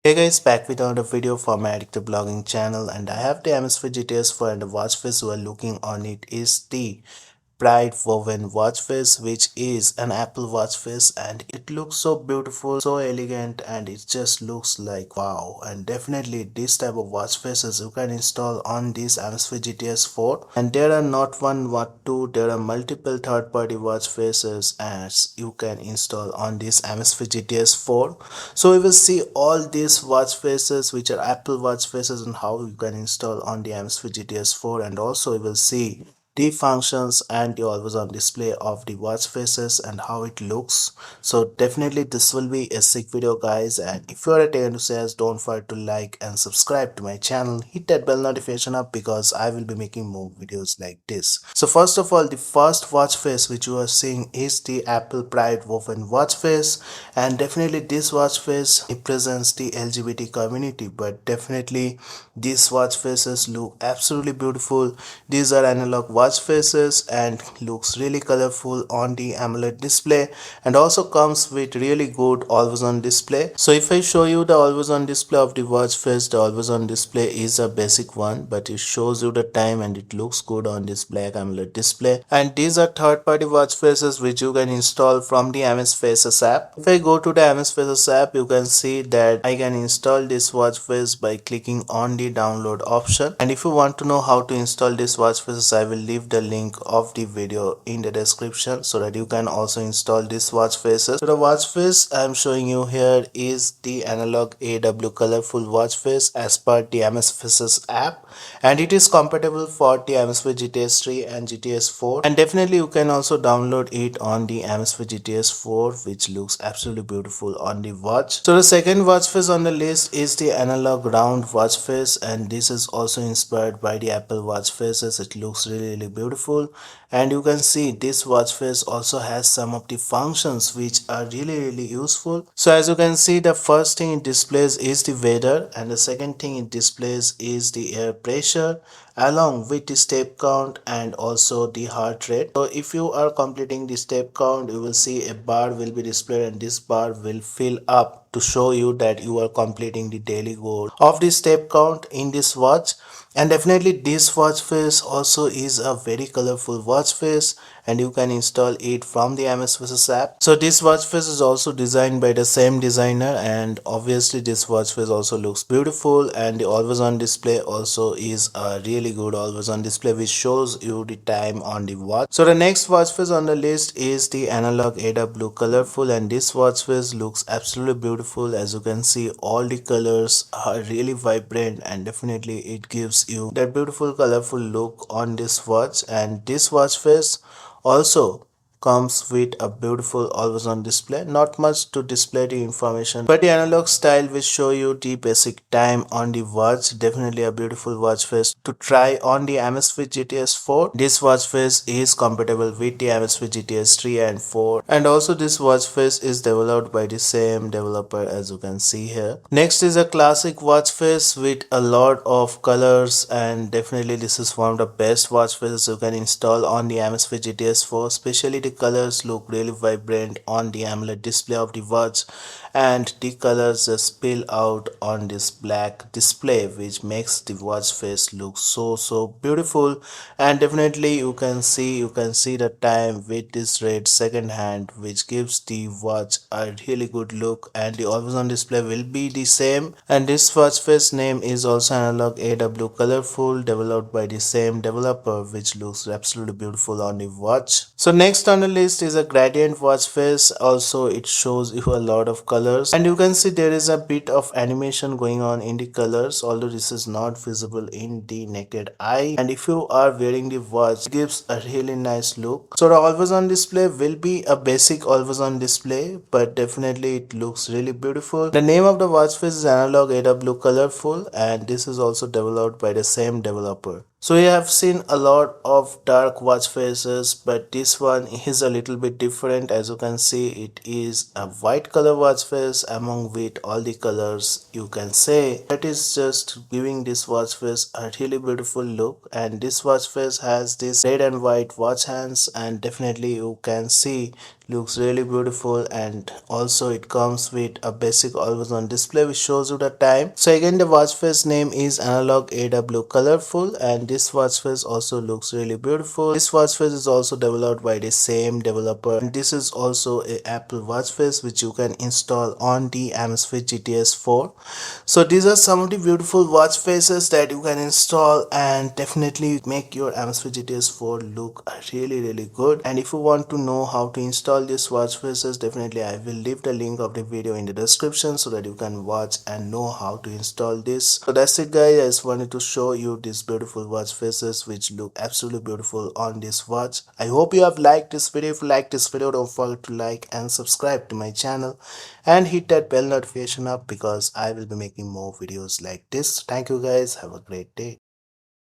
Hey guys, back with another video for my addictive blogging channel, and I have the Amazfit GTS 4, and the watch face you are looking on it is the bright woven watch face, which is an Apple watch face, and it looks so beautiful, so elegant, and it just looks like wow. And definitely this type of watch faces you can install on this Amazfit GTS 4, and there are not one not two, there are multiple third-party watch faces as you can install on this Amazfit GTS 4. So we will see all these watch faces which are Apple watch faces and how you can install on the Amazfit GTS 4, and also we will see the functions and the always on display of the watch faces and how it looks. So definitely this will be a sick video guys, and if you are a tech enthusiast, don't forget to like and subscribe to my channel. Hit that bell notification up because I will be making more videos like this. So first of all, the first watch face which you are seeing is the Apple Pride woven watch face, and definitely this watch face represents the LGBT community, but definitely these watch faces look absolutely beautiful. These are analog watch faces and looks really colorful on the AMOLED display, and also comes with really good always on display. So if I show you the always on display of the watch face, the always on display is a basic one, but it shows you the time and it looks good on this black AMOLED display. And these are third party watch faces which you can install from the MS Faces app. If I go to the MS Faces app, you can see that I can install this watch face by clicking on the download option. And if you want to know how to install this watch faces, I will leave the link of the video in the description so that you can also install this watch faces. So the watch face I am showing you here is the analog AW colorful watch face as per the MS Faces app, and it is compatible for the Amazfit GTS 3 and GTS 4, and definitely you can also download it on the Amazfit GTS 4, which looks absolutely beautiful on the watch. So the second watch face on the list is the analog round watch face, and this is also inspired by the Apple watch faces. It looks really beautiful, and you can see this watch face also has some of the functions which are really useful. So as you can see, the first thing it displays is the weather, and the second thing it displays is the air pressure along with the step count and also the heart rate. So if you are completing the step count, you will see a bar will be displayed, and this bar will fill up to show you that you are completing the daily goal of the step count in this watch. And definitely this watch face also is a very colorful watch face, and you can install it from the MS Faces app. So this watch face is also designed by the same designer, and obviously this watch face also looks beautiful, and the always on display also is a really good always on display which shows you the time on the watch. So the next watch face on the list is the analog AW colorful, and this watch face looks absolutely beautiful. As you can see, all the colors are really vibrant, and definitely it gives you that beautiful colorful look on this watch. And this watch face also comes with a beautiful always on display. Not much to display the information, but the analog style will show you the basic time on the watch. Definitely a beautiful watch face to try on the Amazfit GTS 4. This watch face is compatible with the Amazfit GTS 3 and 4, and also this watch face is developed by the same developer as you can see here. Next is a classic watch face with a lot of colors, and definitely this is one of the best watch faces you can install on the Amazfit GTS 4. Especially the colors look really vibrant on the AMOLED display of the watch, and the colors just spill out on this black display which makes the watch face look so beautiful. And definitely you can see the time with this red second hand which gives the watch a really good look, and the always on display will be the same. And this watch face name is also analog AW colorful, developed by the same developer, which looks absolutely beautiful on the watch. So next on the list is a gradient watch face. Also it shows you a lot of colors, and you can see there is a bit of animation going on in the colors, although this is not visible in the naked eye. And if you are wearing the watch, it gives a really nice look. So the always on display will be a basic always on display, but definitely it looks really beautiful. The name of the watch face is analog AW colorful, and this is also developed by the same developer. So we have seen a lot of dark watch faces, but this one is a little bit different. As you can see, it is a white color watch face among with all the colors. You can say that is just giving this watch face a really beautiful look. And this watch face has this red and white watch hands, and definitely you can see looks really beautiful, and also it comes with a basic always on display which shows you the time. So again, the watch face name is analog AW colorful, and this watch face also looks really beautiful. This watch face is also developed by the same developer, and this is also a Apple watch face which you can install on the Amazfit GTS 4. So these are some of the beautiful watch faces that you can install and definitely make your Amazfit GTS 4 look really good. And if you want to know how to install these watch faces, definitely I will leave the link of the video in the description so that you can watch and know how to install this. So that's it guys, I just wanted to show you these beautiful watch faces which look absolutely beautiful on this watch. I hope you have liked this video. If you like this video, don't forget to like and subscribe to my channel and hit that bell notification up because I will be making more videos like this. Thank you guys, have a great day.